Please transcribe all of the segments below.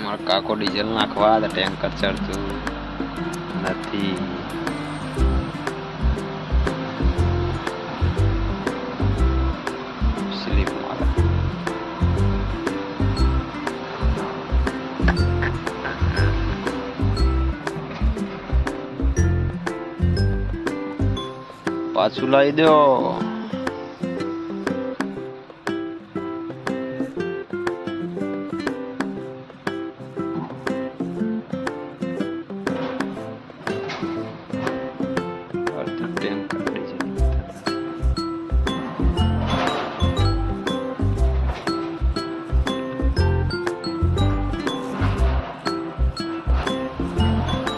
મારો કાકો ડીઝલ નાખવા ટેન્કર ચડતું નથી. સ્લીપ મારે પાછું લાવી દો.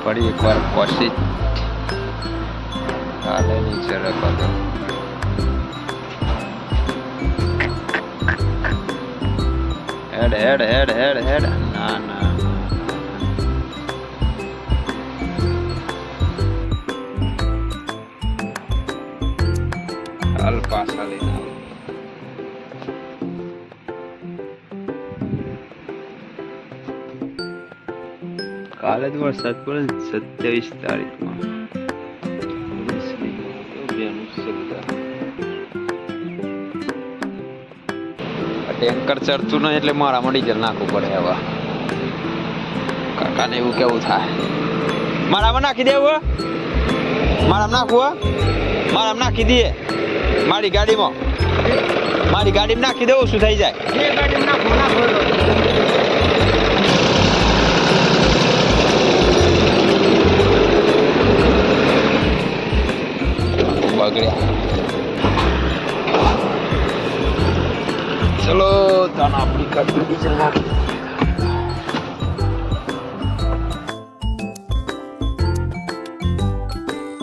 ફરી એકવાર કોશિશ કાલે નીચે રખો દો. હેડ હેડ હેડ હેડ હેડ. ના ના હાલ પાછા લઈને આવો. કાલે તો વરસાદ પડે 27 તારીખમાં. ટેન્કર ચડતું નહીં એટલે મારામાં ડીઝલ નાખવું પડે. હવે કાકાને એવું કેવું થાય મારામાં નાખી દેવું. મારામાં નાખવું મારામાં નાખી દઈએ. મારી ગાડીમાં નાખી દેવું. શું થઈ જાય? બગડ્યા. ચલો તને આપણી કાઢી ડીઝલ નાખી.